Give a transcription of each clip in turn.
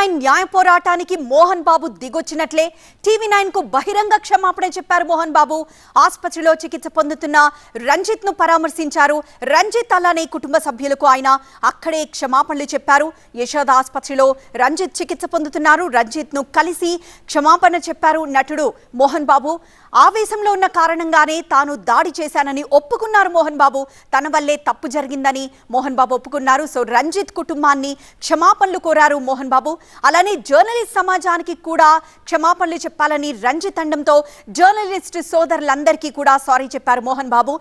TV9 న్యాయ పోరాటానికి Mohan Babu దిగొచ్చినట్లే TV9 కు బహిరంగ క్షమాపణ చెప్పారు మోహన్ బాబు. ఆసుపత్రిలో చికిత్స పొందుతున్న రంజిత్ ను పరామర్శించారు. రంజిత్ అలానే కుటుంబ సభ్యులకు ఆయన అక్కడే క్షమాపణలు చెప్పారు. యశోద ఆసుపత్రిలో రంజిత్ చికిత్స పొందుతున్నారు. రంజిత్ ను కలిసి క్షమాపణ చెప్పారు నటుడు మోహన్ బాబు. ఆవేశంలో ఉన్న కారణంగానే తాను దాడి చేశానని ఒప్పుకున్నారు మోహన్ బాబు. తన వల్లే తప్పు జరిగిందని మోహన్ బాబు ఒప్పుకున్నారు. సో రంజిత్ కుటుంబాన్ని క్షమాపణలు కోరారు మోహన్ బాబు. అలానే జర్నలిస్ట్ సమాజానికి కూడా క్షమాపణలు చెప్పాలని రంజిత్ అండంతో జర్నలిస్ట్ సోదరులందరికీ కూడా సారీ చెప్పారు మోహన్ బాబు.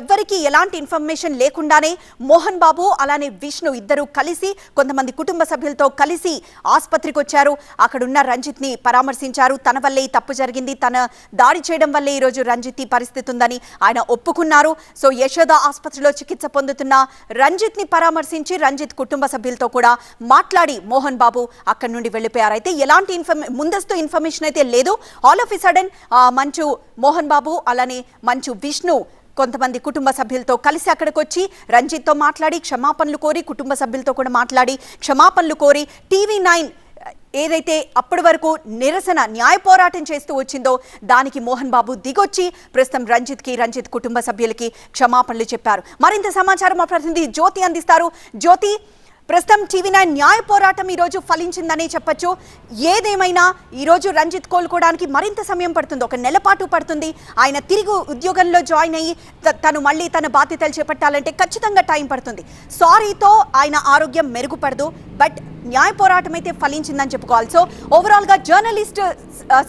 ఎవ్వరికీ ఎలాంటి ఇన్ఫర్మేషన్ లేకుండానే మోహన్ బాబు అలానే విష్ణు ఇద్దరు కలిసి కొంతమంది కుటుంబ సభ్యులతో కలిసి ఆసుపత్రికి వచ్చారు. అక్కడున్న రంజిత్ ని పరామర్శించారు. తన వల్లే తప్పు జరిగింది, తన దాడి చేయడం వల్లే ఈరోజు రంజిత్ ఈ పరిస్థితి ఉందని ఆయన ఒప్పుకున్నారు. సో యశోద ఆసుపత్రిలో చికిత్స పొందుతున్న రంజిత్ ని పరామర్శించి రంజిత్ కుటుంబ సభ్యులతో కూడా మాట్లాడి మోహన్ బాబు అక్కడి నుండి వెళ్ళిపోయారు. అయితే ఎలాంటి ముందస్తు ఇన్ఫర్మేషన్ అయితే లేదు. ఆల్ ఆఫ్ ఎ సడన్ మంచు మోహన్ బాబు అలానే మంచు విష్ణు కొంతమంది కుటుంబ సభ్యులతో కలిసి అక్కడికి వచ్చి రంజిత్తో మాట్లాడి క్షమాపణలు కోరి కుటుంబ సభ్యులతో కూడా మాట్లాడి క్షమాపణలు కోరి టీవీ9 ఏదైతే అప్పటి వరకు నిరసన న్యాయ పోరాటం చేస్తూ వచ్చిందో దానికి మోహన్ బాబు దిగొచ్చి ప్రస్తుతం రంజిత్ కుటుంబ సభ్యులకి క్షమాపణలు చెప్పారు. మరింత సమాచారం మా ప్రతినిధి జ్యోతి అందిస్తారు. జ్యోతి, ప్రస్తుతం టీవీ9 న్యాయ పోరాటం ఈరోజు ఫలించిందనే చెప్పొచ్చు. ఏదేమైనా ఈరోజు రంజిత్ కోలుకోవడానికి మరింత సమయం పడుతుంది, ఒక నెల పాటు పడుతుంది. ఆయన తిరిగి ఉద్యోగంలో జాయిన్ అయ్యి తను మళ్ళీ తన బాధ్యతలు చేపట్టాలంటే ఖచ్చితంగా టైం పడుతుంది. సారీతో ఆయన ఆరోగ్యం మెరుగుపడదు, బట్ న్యాయ పోరాటం అయితే ఫలించిందని చెప్పుకోవాలి. సో ఓవరాల్ గా జర్నలిస్ట్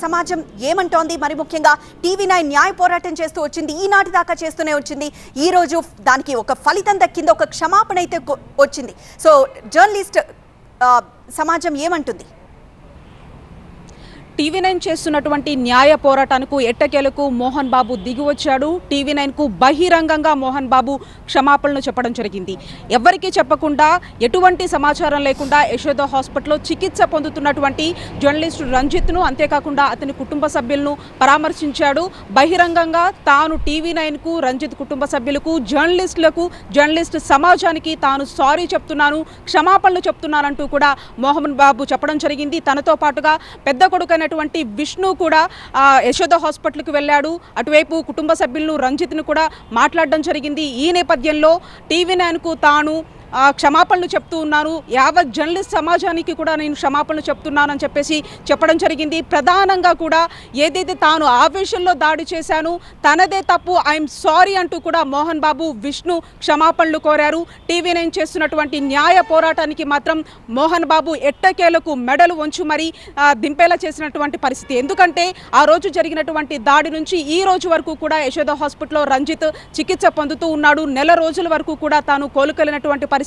సమాజం ఏమంటోంది, మరి ముఖ్యంగా టీవీ9 న్యాయ పోరాటం చేస్తూ వచ్చింది, ఈనాటి దాకా చేస్తూనే వచ్చింది. ఈ రోజు దానికి ఒక ఫలితం దక్కింది, ఒక క్షమాపణ అయితే వచ్చింది. సో జర్నలిస్ట్ సమాజం ఏమంటుంది? టీవీ9 చేస్తున్నటువంటి న్యాయ పోరాటానికి ఎట్టకేలకు మోహన్ బాబు దిగి వచ్చాడు. టీవీ9కు బహిరంగంగా మోహన్ బాబు క్షమాపణలు చెప్పడం జరిగింది. ఎవరికీ చెప్పకుండా, ఎటువంటి సమాచారం లేకుండా యశోద హాస్పిటల్లో చికిత్స పొందుతున్నటువంటి జర్నలిస్ట్ రంజిత్ను, అంతేకాకుండా అతని కుటుంబ సభ్యులను పరామర్శించాడు. బహిరంగంగా తాను టీవీ9కు, రంజిత్ కుటుంబ సభ్యులకు, జర్నలిస్ట్ సమాజానికి తాను సారీ చెప్తున్నాను, క్షమాపణలు చెప్తున్నానంటూ కూడా మోహన్ బాబు చెప్పడం జరిగింది. తనతో పాటుగా పెద్ద కొడుకు విష్ణు కూడా యశోద హాస్పిటల్కి వెళ్ళాడు. అటువైపు కుటుంబ సభ్యులను, రంజిత్ను కూడా మాట్లాడడం జరిగింది. ఈ నేపథ్యంలో టీవీ9కు తాను క్షమాపణలు చెప్తూ ఉన్నారు, యావత్ జర్నలిస్ట్ సమాజానికి కూడా నేను క్షమాపణలు చెప్తున్నానని చెప్పేసి చెప్పడం జరిగింది. ప్రధానంగా కూడా ఏదైతే తాను ఆవేశంలో దాడి చేశాను, తనదే తప్పు, ఐఎమ్ సారీ అంటూ కూడా మోహన్ బాబు, విష్ణు క్షమాపణలు కోరారు. టీవీ9 చేస్తున్నటువంటి న్యాయ పోరాటానికి మాత్రం మోహన్ బాబు ఎట్టకేలకు మెడలు వంచు మరీ దింపేలా చేసినటువంటి పరిస్థితి. ఎందుకంటే ఆ రోజు జరిగినటువంటి దాడి నుంచి ఈ రోజు వరకు కూడా యశోద హాస్పిటల్లో రంజిత్ చికిత్స పొందుతూ ఉన్నాడు. నెల రోజుల వరకు కూడా తాను కోలుకోలేనటువంటి పరిస్థితి,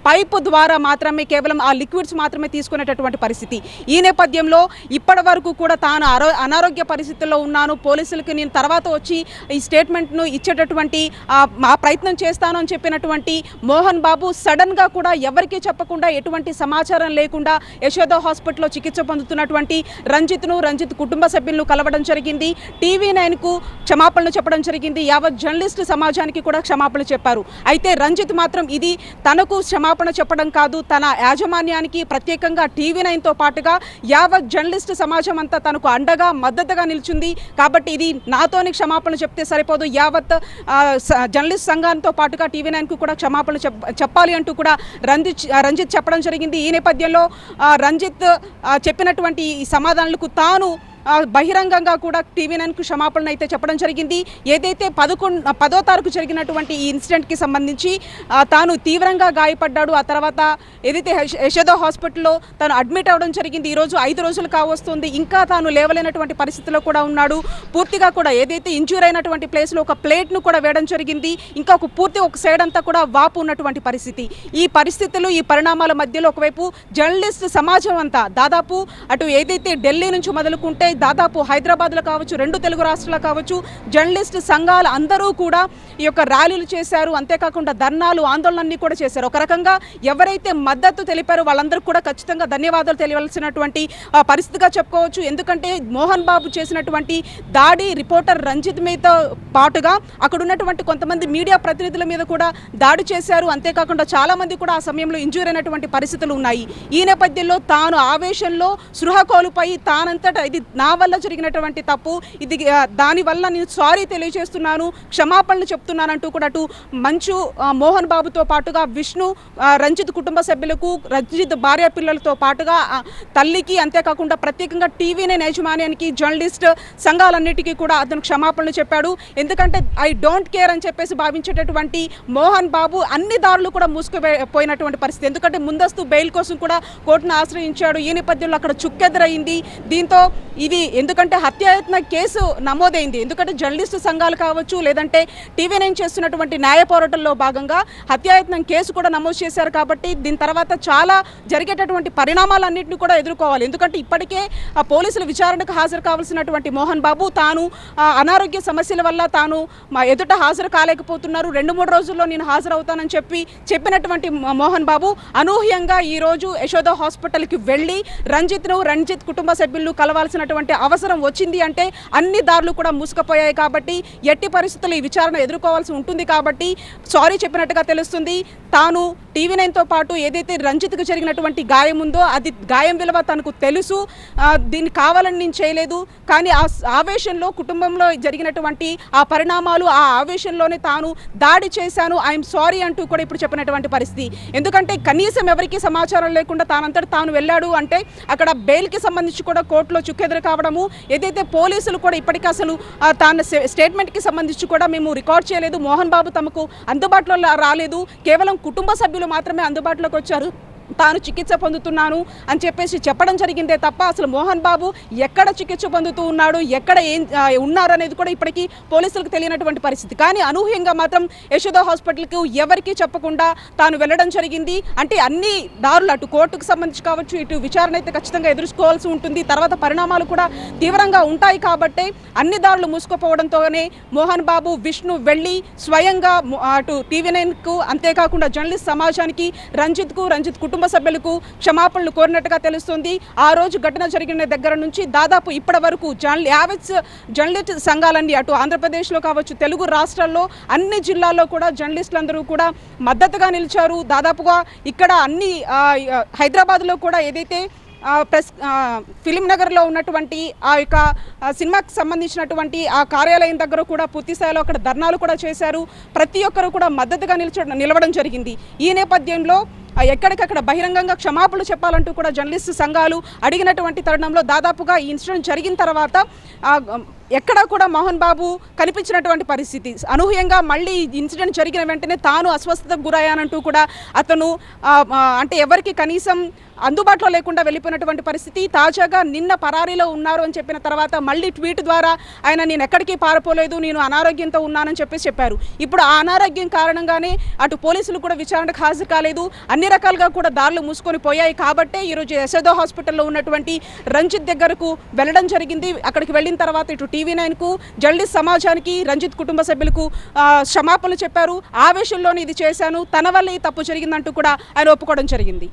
పైపు ద్వారా మాత్రమే కేవలం ఆ లిక్విడ్స్ మాత్రమే తీసుకునేటటువంటి పరిస్థితి. ఈ నేపథ్యంలో ఇప్పటి వరకు కూడా తాను అనారోగ్య పరిస్థితుల్లో ఉన్నాను, పోలీసులకు నేను తర్వాత వచ్చి ఈ స్టేట్మెంట్ను ఇచ్చేటటువంటి ప్రయత్నం చేస్తాను అని చెప్పినటువంటి మోహన్ బాబు సడన్గా కూడా ఎవరికీ చెప్పకుండా, ఎటువంటి సమాచారం లేకుండా యశోద హాస్పిటల్లో చికిత్స పొందుతున్నటువంటి రంజిత్ కుటుంబ సభ్యులను కలవడం జరిగింది. టీవీ9కు క్షమాపణలు చెప్పడం జరిగింది. యావత్ జర్నలిస్ట్ సమాజానికి కూడా క్షమాపణలు చెప్పారు. అయితే రంజిత్ మాత్రం ఇది తనకు క్షమాపణ చెప్పడం కాదు, తన యాజమాన్యానికి, ప్రత్యేకంగా టీవీ9తో పాటుగా యావత్ జర్నలిస్ట్ సమాజం అంతా తనకు అండగా మద్దతుగా నిలిచింది. కాబట్టి ఇది నాతోని క్షమాపణ చెప్తే సరిపోదు, యావత్ జర్నలిస్ట్ సంఘంతో పాటుగా టీవీ9కు కూడా క్షమాపణ చెప్పాలి అంటూ కూడా రంజిత్ చెప్పడం జరిగింది. ఈ నేపథ్యంలో రంజిత్ చెప్పినటువంటి ఈ సమాధానాలకు తాను బహిరంగంగా కూడా టీవీ9కు క్షమాపణ అయితే చెప్పడం జరిగింది. ఏదైతే 10వ తారీఖు జరిగినటువంటి ఈ ఇన్సిడెంట్కి సంబంధించి తాను తీవ్రంగా గాయపడ్డాడు. ఆ తర్వాత ఏదైతే యశోద హాస్పిటల్లో తాను అడ్మిట్ అవ్వడం జరిగింది. ఈరోజు 5 రోజులు కావస్తుంది, ఇంకా తాను లేవలేనటువంటి పరిస్థితిలో కూడా ఉన్నాడు. పూర్తిగా కూడా ఏదైతే ఇంజ్యూర్ అయినటువంటి ప్లేస్లో ఒక ప్లేట్ను కూడా వేయడం జరిగింది. ఇంకా ఒక సైడ్ అంతా కూడా వాపు ఉన్నటువంటి పరిస్థితి. ఈ పరిస్థితులు, ఈ పరిణామాల మధ్యలో ఒకవైపు జర్నలిస్ట్ సమాజం అంతా దాదాపు అటు ఏదైతే ఢిల్లీ నుంచి మొదలుకుంటే దాదాపు హైదరాబాద్లో కావచ్చు, 2 తెలుగు రాష్ట్రాల్లో కావచ్చు, జర్నలిస్ట్ సంఘాలు అందరూ కూడా ఈ యొక్క ర్యాలీలు చేశారు. అంతేకాకుండా ధర్నాలు, ఆందోళనన్నీ కూడా చేశారు. ఒక రకంగా ఎవరైతే మద్దతు తెలిపారో వాళ్ళందరికీ కూడా ఖచ్చితంగా ధన్యవాదాలు తెలియవలసినటువంటి పరిస్థితిగా చెప్పుకోవచ్చు. ఎందుకంటే మోహన్ బాబు చేసినటువంటి దాడి రిపోర్టర్ రంజిత్ మీద పాటుగా అక్కడ ఉన్నటువంటి కొంతమంది మీడియా ప్రతినిధుల మీద కూడా దాడి చేశారు. అంతేకాకుండా చాలా మంది కూడా ఆ సమయంలో ఇంజూర్ అయినటువంటి పరిస్థితులు ఉన్నాయి. ఈ నేపథ్యంలో తాను ఆవేశంలో సృహ కోల్పోయి తానంతటా ఇది నా వల్ల జరిగినటువంటి తప్పు, ఇది దానివల్ల నేను సారీ తెలియజేస్తున్నాను, క్షమాపణలు చెప్తున్నానంటూ కూడా అటు మంచు మోహన్ బాబుతో పాటుగా విష్ణు, రంజిత్ కుటుంబ సభ్యులకు, రంజిత్ భార్య పిల్లలతో పాటుగా తల్లికి, అంతేకాకుండా ప్రత్యేకంగా టీవీ9 యాజమాన్యానికి, జర్నలిస్ట్ సంఘాలన్నిటికీ కూడా అతను క్షమాపణలు చెప్పాడు. ఎందుకంటే ఐ డోంట్ కేర్ అని చెప్పేసి భావించేటటువంటి మోహన్ బాబు అన్ని దారులు కూడా మూసుకుపోయినటువంటి పరిస్థితి. ఎందుకంటే ముందస్తు బెయిల్ కోసం కూడా కోర్టును ఆశ్రయించాడు. ఈ నేపథ్యంలో అక్కడ చుక్కెదురైంది. దీంతో ఇది ఎందుకంటే హత్యాయత్న కేసు నమోదైంది. ఎందుకంటే జర్నలిస్టు సంఘాలు కావచ్చు, లేదంటే టీవీ9 చేస్తున్నటువంటి న్యాయ పోరాటంలో భాగంగా హత్యాయత్నం కేసు కూడా నమోదు చేశారు. కాబట్టి దీని తర్వాత చాలా జరిగేటటువంటి పరిణామాలన్నింటినీ కూడా ఎదుర్కోవాలి. ఎందుకంటే ఇప్పటికే పోలీసుల విచారణకు హాజరు కావాల్సినటువంటి మోహన్ బాబు తాను అనారోగ్య సమస్యల వల్ల తాను మా ఎదుట హాజరు కాలేకపోతున్నారు, 2-3 రోజుల్లో నేను హాజరవుతానని చెప్పినటువంటి మోహన్ బాబు అనూహ్యంగా ఈరోజు యశోద హాస్పిటల్కి వెళ్ళి రంజిత్ కుటుంబ సభ్యులను కలవాల్సినటువంటి అవసరం వచ్చింది. అంటే అన్ని దారులు కూడా మూసుకుపోయాయి. కాబట్టి ఎట్టి పరిస్థితుల్లో ఈ విచారణ ఎదుర్కోవాల్సి ఉంటుంది. కాబట్టి సారీ చెప్పినట్టుగా తెలుస్తుంది. తాను టీవీ9తో పాటు ఏదైతే రంజిత్కు జరిగినటువంటి గాయం ఉందో అది గాయం విలువ తనకు తెలుసు, దీన్ని కావాలని నేను చేయలేదు, కానీ ఆ ఆవేశంలో కుటుంబంలో జరిగినటువంటి ఆ పరిణామాలు, ఆ ఆవేశంలోనే తాను దాడి చేశాను, ఐఎమ్ సారీ అంటూ కూడా ఇప్పుడు చెప్పినటువంటి పరిస్థితి. ఎందుకంటే కనీసం ఎవరికీ సమాచారం లేకుండా తానంతట తాను వెళ్ళాడు అంటే అక్కడ బెయిల్కి సంబంధించి కూడా కోర్టులో చుక్కెదురు కావడము, ఏదైతే పోలీసులు కూడా ఇప్పటికీ అసలు తన స్టేట్మెంట్కి సంబంధించి కూడా మేము రికార్డ్ చేయలేదు, మోహన్ బాబు తమకు అందుబాటులో రాలేదు, కేవలం కుటుంబ సభ్యులు మాత్రమే అందుబాటులోకి వచ్చారు, తాను చికిత్స పొందుతున్నాను అని చెప్పేసి చెప్పడం జరిగిందే తప్ప అసలు మోహన్ బాబు ఎక్కడ చికిత్స పొందుతూ ఉన్నాడు, ఎక్కడ ఉన్నారనేది కూడా ఇప్పటికీ పోలీసులకు తెలియనటువంటి పరిస్థితి. కానీ అనూహ్యంగా మాత్రం యశోద హాస్పిటల్కి ఎవరికీ చెప్పకుండా తాను వెళ్ళడం జరిగింది. అంటే అన్ని దారులు అటు కోర్టుకు సంబంధించి కావచ్చు, ఇటు విచారణ అయితే ఖచ్చితంగా ఎదుర్కోవాల్సి ఉంటుంది, తర్వాత పరిణామాలు కూడా తీవ్రంగా ఉంటాయి. కాబట్టి అన్ని దారులు మూసుకుపోవడంతోనే మోహన్ బాబు, విష్ణు వెళ్ళి స్వయంగా అటు టీవీ9కు, అంతేకాకుండా జర్నలిస్ట్ సమాజానికి, రంజిత్ కుటుంబ సభ్యులకు క్షమాపణలు కోరినట్టుగా తెలుస్తుంది. ఆ రోజు ఘటన జరిగిన దగ్గర నుంచి దాదాపు ఇప్పటి వరకు జర్నలిస్ట్ సంఘాలన్నీ అటు ఆంధ్రప్రదేశ్లో కావచ్చు, తెలుగు రాష్ట్రాల్లో అన్ని జిల్లాల్లో కూడా జర్నలిస్టులందరూ కూడా మద్దతుగా నిలిచారు. దాదాపుగా ఇక్కడ అన్ని హైదరాబాద్లో కూడా ఏదైతే ఫిలిం నగర్లో ఉన్నటువంటి ఆ యొక్క సినిమాకి సంబంధించినటువంటి ఆ కార్యాలయం దగ్గర కూడా పూర్తి స్థాయిలో అక్కడ ధర్నాలు కూడా చేశారు. ప్రతి ఒక్కరు కూడా మద్దతుగా నిలవడం జరిగింది. ఈ నేపథ్యంలో ఎక్కడికక్కడ బహిరంగంగా క్షమాపణలు చెప్పాలంటూ కూడా జర్నలిస్టు సంఘాలు అడిగినటువంటి తరుణంలో దాదాపుగా ఈ ఇన్సిడెంట్ జరిగిన తర్వాత ఎక్కడా కూడా మోహన్ బాబు కనిపించినటువంటి పరిస్థితి. అనూహ్యంగా మళ్ళీ ఇన్సిడెంట్ జరిగిన వెంటనే తాను అస్వస్థతకు గురయ్యానంటూ కూడా అతను అంటే ఎవరికి కనీసం అందుబాటులో లేకుండా వెళ్ళిపోయినటువంటి పరిస్థితి. తాజాగా నిన్న పరారీలో ఉన్నారు అని చెప్పిన తర్వాత మళ్ళీ ట్వీట్ ద్వారా ఆయన నేను ఎక్కడికి పారిపోలేదు, నేను అనారోగ్యంతో ఉన్నానని చెప్పారు. ఇప్పుడు ఆ అనారోగ్యం కారణంగానే అటు పోలీసులు కూడా విచారణకు హాజరు కాలేదు, అన్ని రకాలుగా కూడా దారులు మూసుకొని పోయాయి. కాబట్టే ఈరోజు యశోద హాస్పిటల్లో ఉన్నటువంటి రంజిత్ దగ్గరకు వెళ్ళడం జరిగింది. అక్కడికి వెళ్ళిన తర్వాత ఇటు టీవీ9కు, జర్నలిస్ట్ సమాజానికి, రంజిత్ కుటుంబ సభ్యులకు క్షమాపణలు చెప్పారు. ఆవేశంలోనే ఇది చేశాను, తన వల్ల ఈ తప్పు జరిగిందంటూ కూడా ఆయన ఒప్పుకోవడం జరిగింది.